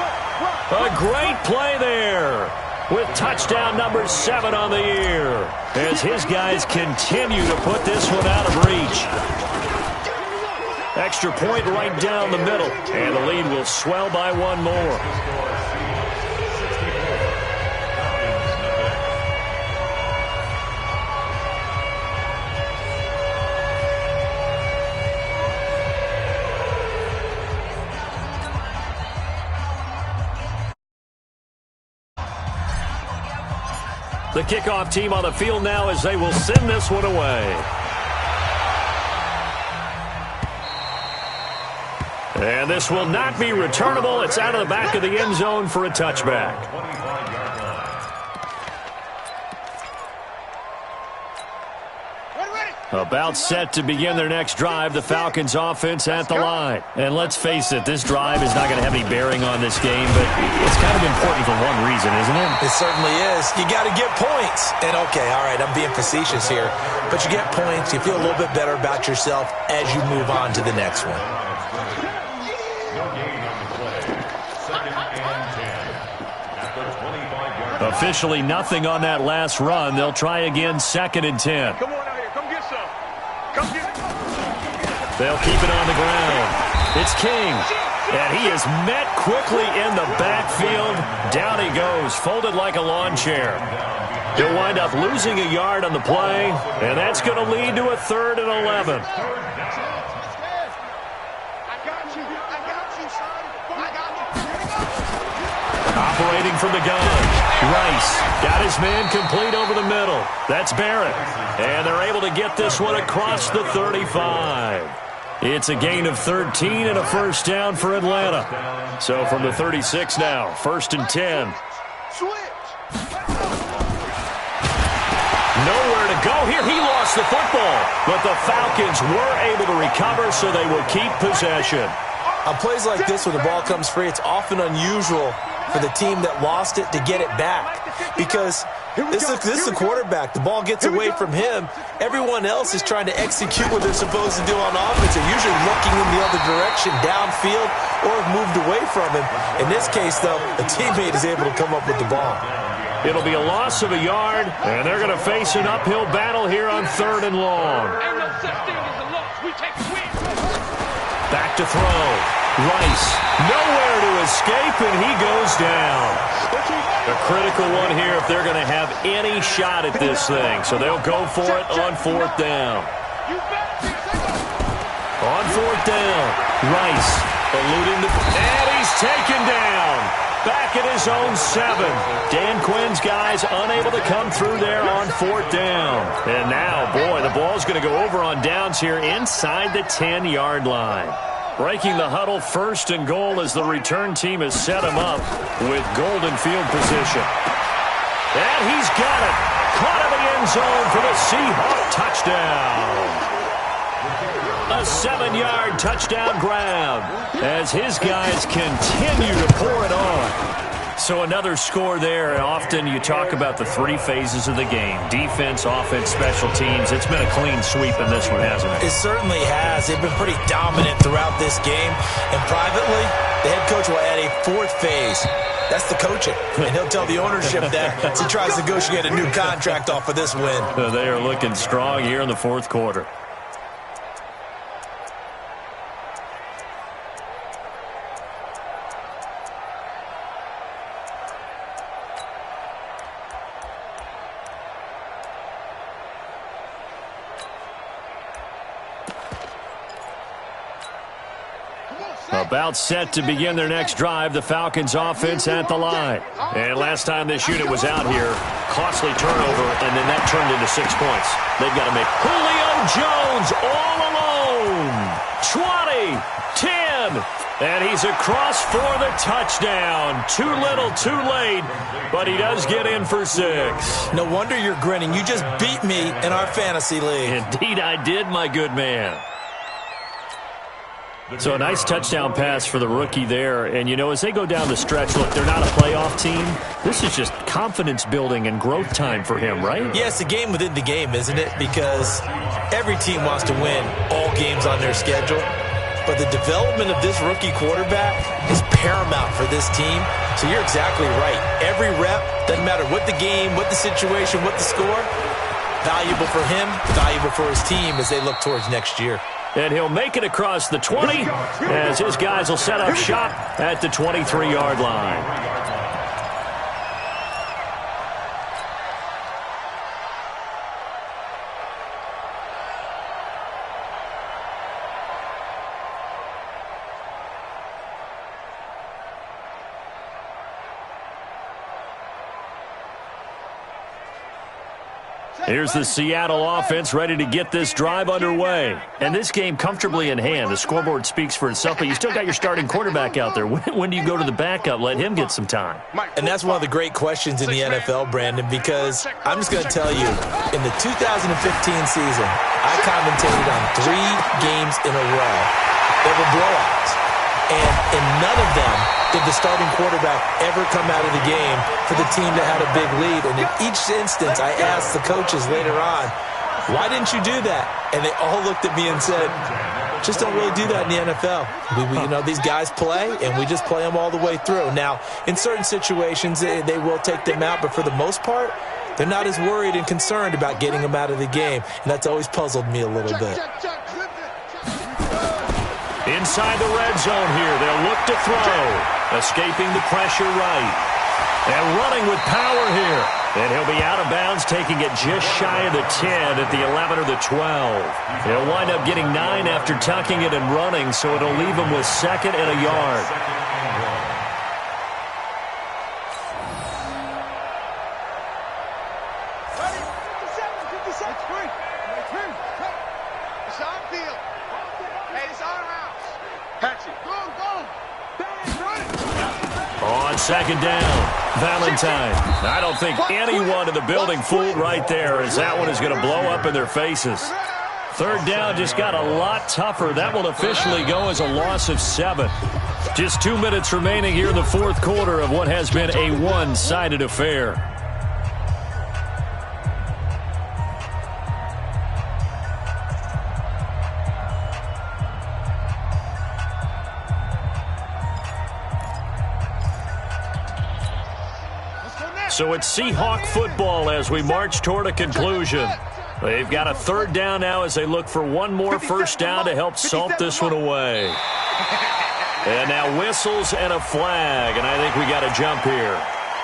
A great play there with touchdown number 7 on the year as his guys continue to put this one out of reach. Extra point right down the middle, and the lead will swell by one more. The kickoff team on the field now as they will send this one away. And this will not be returnable. It's out of the back of the end zone for a touchback. About set to begin their next drive, the Falcons offense at the line. And let's face it, this drive is not going to have any bearing on this game, but it's kind of important for one reason, isn't it? It certainly is. You got to get points. And okay, all right, I'm being facetious here, but you get points, you feel a little bit better about yourself as you move on to the next one. Officially nothing on that last run. They'll try again, 2nd and 10. Come on out here, come get some. Come get it. They'll keep it on the ground. It's King. And he is met quickly in the backfield. Down he goes, folded like a lawn chair. He'll wind up losing a yard on the play, and that's going to lead to a 3rd and 11. Operating from the gun, Rice got his man complete over the middle. That's Barrett. And they're able to get this one across the 35. It's a gain of 13 and a first down for Atlanta. So from the 36 now, 1st and 10. Nowhere to go here. He lost the football. But the Falcons were able to recover, so they will keep possession. On plays like this, when the ball comes free, it's often unusual for the team that lost it to get it back. Because this is a quarterback. The ball gets away from him. Everyone else is trying to execute what they're supposed to do on offense. They're usually looking in the other direction, downfield, or have moved away from him. In this case, though, a teammate is able to come up with the ball. It'll be a loss of a yard, and they're going to face an uphill battle here on 3rd and long. Ain't no such thing as a loss. We take a win. Back to throw. Rice, nowhere to escape, and he goes down. A critical one here if they're going to have any shot at this thing. So they'll go for it on 4th down. On 4th down, Rice eluding the... And he's taken down. Back at his own 7. Dan Quinn's guys unable to come through there on 4th down. And now, boy, the ball's going to go over on downs here inside the 10-yard line. Breaking the huddle, 1st and goal as the return team has set him up with golden field position. And he's got it. Caught in the end zone for the Seahawk touchdown. A 7-yard touchdown grab as his guys continue to pour it on. So another score there. And often you talk about the 3 phases of the game. Defense, offense, special teams. It's been a clean sweep in this one, hasn't it? It certainly has. They've been pretty dominant throughout this game. And privately, the head coach will add a 4th phase. That's the coaching. And he'll tell the ownership that as he tries to negotiate a new contract off of this win. They are looking strong here in the 4th quarter. About set to begin their next drive, the Falcons offense at the line. And last time this unit was out here, costly turnover, and then that turned into 6 points. They've got to make Julio Jones all alone. 20, 10, and he's across for the touchdown. Too little, too late, but he does get in for 6. No wonder you're grinning. You just beat me in our fantasy league. Indeed I did, my good man. So a nice touchdown pass for the rookie there. And, you know, as they go down the stretch, look, they're not a playoff team. This is just confidence building and growth time for him, right? Yeah, it's a game within the game, isn't it? Because every team wants to win all games on their schedule. But the development of this rookie quarterback is paramount for this team. So you're exactly right. Every rep, doesn't matter what the game, what the situation, what the score, valuable for him, valuable for his team as they look towards next year. And he'll make it across the 20 as his guys will set up shop at the 23-yard line. Here's the Seattle offense ready to get this drive underway. And this game comfortably in hand. The scoreboard speaks for itself, but you still got your starting quarterback out there. When do you go to the backup? Let him get some time. And that's one of the great questions in the NFL, Brandon, because I'm just going to tell you, in the 2015 season, I commentated on 3 games in a row. They were blowouts. And in none of them did the starting quarterback ever come out of the game for the team that had a big lead. And in each instance, I asked the coaches later on, why didn't you do that? And they all looked at me and said, just don't really do that in the NFL. You know, these guys play, and we just play them all the way through. Now, in certain situations, they will take them out, but for the most part, they're not as worried and concerned about getting them out of the game. And that's always puzzled me a little bit. Inside the red zone here, they'll look to throw. Escaping the pressure right. And running with power here. And he'll be out of bounds, taking it just shy of the 10 at the 11 or the 12. He'll wind up getting 9 after tucking it and running, so it'll leave him with 2nd and a yard. On 2nd down, Valentine. I don't think anyone in the building fooled right there, as that one is going to blow up in their faces. Third down just got a lot tougher. That will officially go as a loss of 7. Just 2 minutes remaining here in the fourth quarter of what has been a one-sided affair. So it's Seahawk football as we march toward a conclusion. They've got a third down now as they look for one more first down to help salt this one away. And now whistles and a flag, and I think we got a jump here.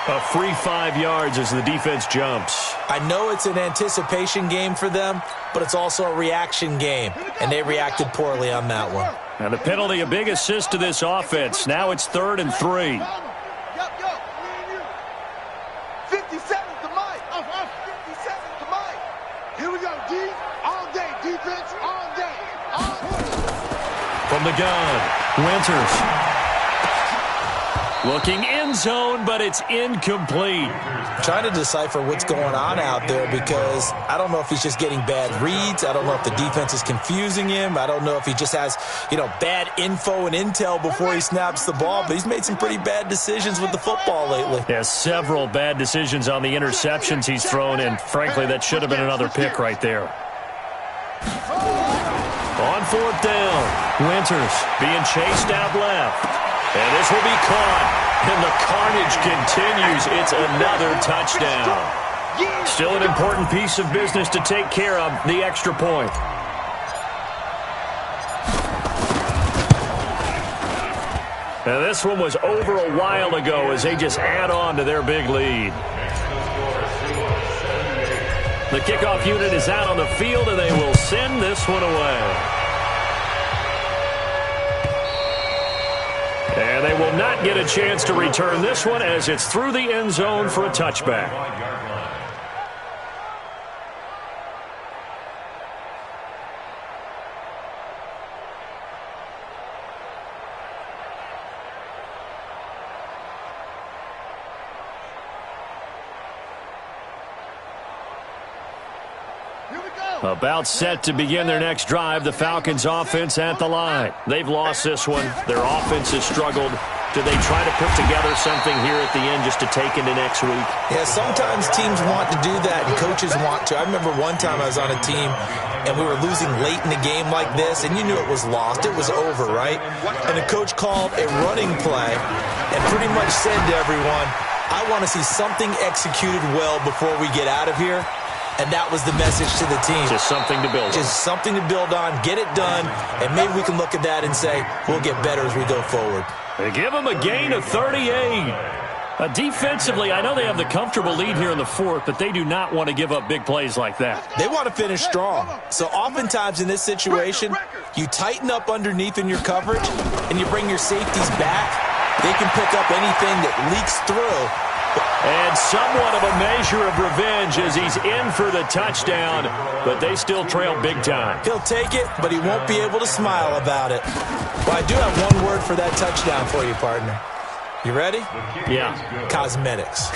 A free 5 yards as the defense jumps. I know it's an anticipation game for them, but it's also a reaction game, and they reacted poorly on that one. And the penalty, a big assist to this offense. Now it's 3rd and 3. 50 seconds to Mike. 50 seconds to Mike. Here we go, D. All day. Defense all day. All day. From the gun, Winters. Looking end zone, but it's incomplete. Trying to decipher what's going on out there because I don't know if he's just getting bad reads. I don't know if the defense is confusing him. I don't know if he just has, bad info and intel before he snaps the ball. But he's made some pretty bad decisions with the football lately. Yeah, several bad decisions on the interceptions he's thrown, and frankly, that should have been another pick right there. On 4th down, Winters being chased out left. And this will be caught, and the carnage continues. It's another touchdown. Still an important piece of business to take care of, the extra point. Now this one was over a while ago as they just add on to their big lead. The kickoff unit is out on the field, and they will send this one away. And they will not get a chance to return this one as it's through the end zone for a touchback. About set to begin their next drive, the Falcons offense at the line. They've lost this one. Their offense has struggled. Do they try to put together something here at the end just to take into next week? Yeah, sometimes teams want to do that and coaches want to. I remember one time I was on a team and we were losing late in the game like this, and you knew it was lost. It was over, right? And the coach called a running play and pretty much said to everyone, I want to see something executed well before we get out of here. And that was the message to the team. Just something to build on. Just something to build on, get it done, and maybe we can look at that and say, we'll get better as we go forward. They give them a gain of 38. Defensively, I know they have the comfortable lead here in the fourth, but they do not want to give up big plays like that. They want to finish strong. So oftentimes in this situation, you tighten up underneath in your coverage, and you bring your safeties back. They can pick up anything that leaks through. And somewhat of a measure of revenge as he's in for the touchdown, but they still trail big time. He'll take it, but he won't be able to smile about it. Well, I do have one word for that touchdown for you, partner. You ready? Yeah. Cosmetics.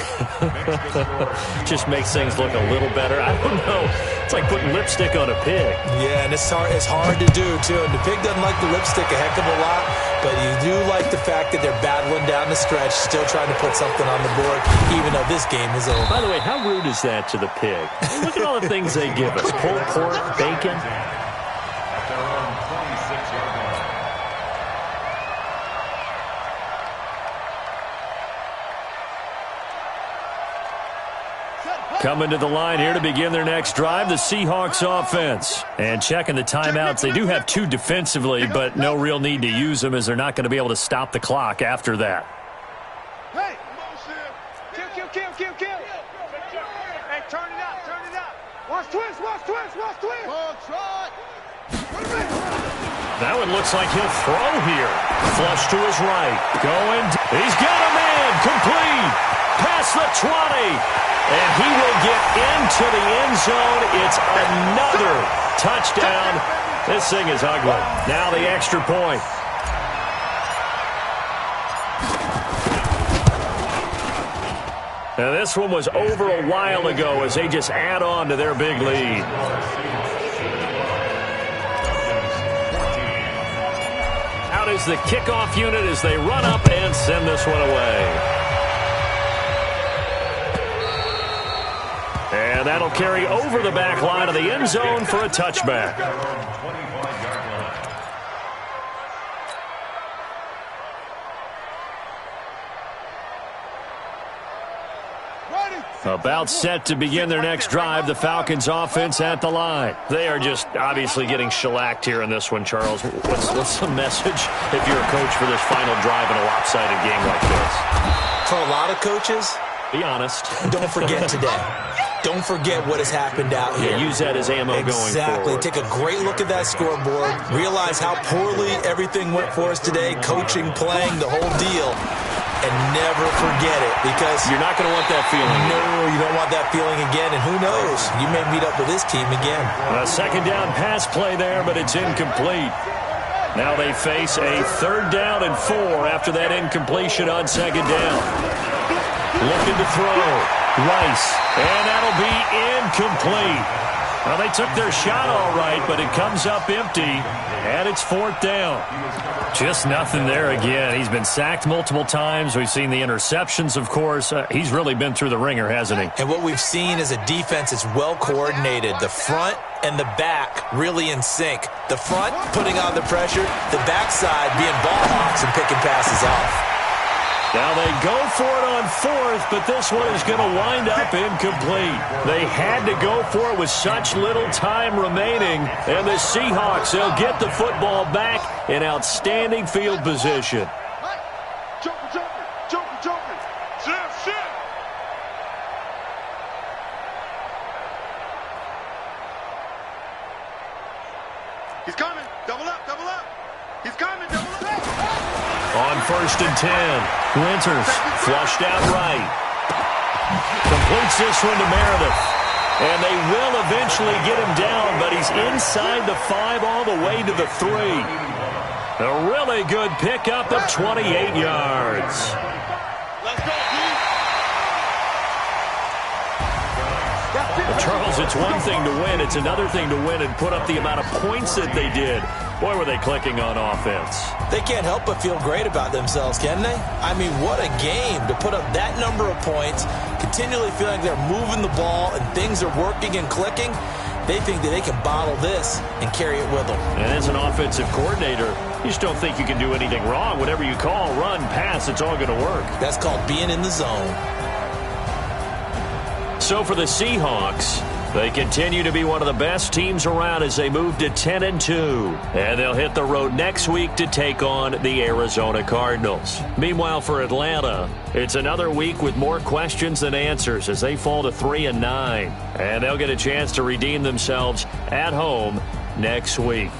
Just makes things look a little better. I don't know. It's like putting lipstick on a pig. Yeah, and it's hard to do, too. And the pig doesn't like the lipstick a heck of a lot, but you do like the fact that they're battling down the stretch, still trying to put something on the board, even though this game is over. By the way, how rude is that to the pig? Look at all the things they give us. Pulled pork, bacon. Coming to the line here to begin their next drive, the Seahawks offense. And checking the timeouts, they do have 2 defensively, but no real need to use them as they're not going to be able to stop the clock after that. Hey, kill. Hey, turn it out. Watch twist. Ball trot. That one looks like he'll throw here. Flush to his right. He's got a man. Complete. Past the 20. And he will get into the end zone. It's another touchdown. This thing is ugly. Now the extra point. Now this one was over a while ago as they just add on to their big lead. one is the kickoff unit as they run up and send this one away. And that'll carry over the back line of the end zone for a touchback. About set to begin their next drive, the Falcons offense at the line. They are just obviously getting shellacked here in this one, Charles. What's the message if you're a coach for this final drive in a lopsided game like this? For a lot of coaches, be honest. Don't forget today. Don't forget what has happened out here. Yeah, use that as ammo going forward. Exactly. Take a great look at that scoreboard. Realize how poorly everything went for us today. Coaching, playing, the whole deal. And never forget it, because you're not going to want that feeling. No, you don't want that feeling again. And who knows? You may meet up with this team again. A second down pass play there, but it's incomplete. Now they face a 3rd down and 4 after that incompletion on 2nd down. Looking to throw. Rice. And that'll be incomplete. Well, they took their shot all right, but it comes up empty, and it's 4th down. Just nothing there again. He's been sacked multiple times. We've seen the interceptions, of course. He's really been through the ringer, hasn't he? And what we've seen is a defense that's well coordinated. The front and the back really in sync. The front putting on the pressure, the backside being ball hawks and picking passes off. Now they go for it on 4th, but this one is going to wind up incomplete. They had to go for it with such little time remaining, and the Seahawks, they'll get the football back in outstanding field position. He's coming. Double up, double up. He's coming, double up. On 1st and 10, Winters flushed out right. Completes this one to Meredith. And they will eventually get him down, but he's inside the 5 all the way to the 3. A really good pickup of 28 yards. Let's go, Charles, it's one thing to win. It's another thing to win and put up the amount of points that they did. Boy, were they clicking on offense. They can't help but feel great about themselves, can they? I mean, what a game to put up that number of points, continually feeling they're moving the ball and things are working and clicking. They think that they can bottle this and carry it with them. And as an offensive coordinator, you just don't think you can do anything wrong. Whatever you call, run, pass, it's all going to work. That's called being in the zone. So for the Seahawks, they continue to be one of the best teams around as they move to 10-2. And they'll hit the road next week to take on the Arizona Cardinals. Meanwhile, for Atlanta, it's another week with more questions than answers as they fall to 3-9. And they'll get a chance to redeem themselves at home next week.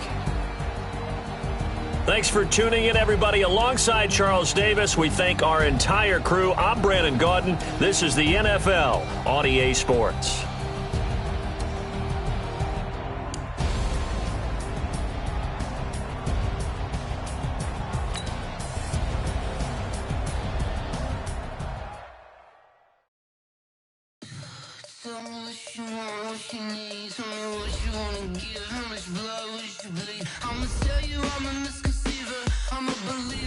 Thanks for tuning in, everybody. Alongside Charles Davis, we thank our entire crew. I'm Brandon Gaudin. This is the NFL on EA Sports. Tell me what you want, what you need. Tell me what you wanna give. How much blood would you bleed? I'ma tell you I'm a misconceiver. I'm a believer.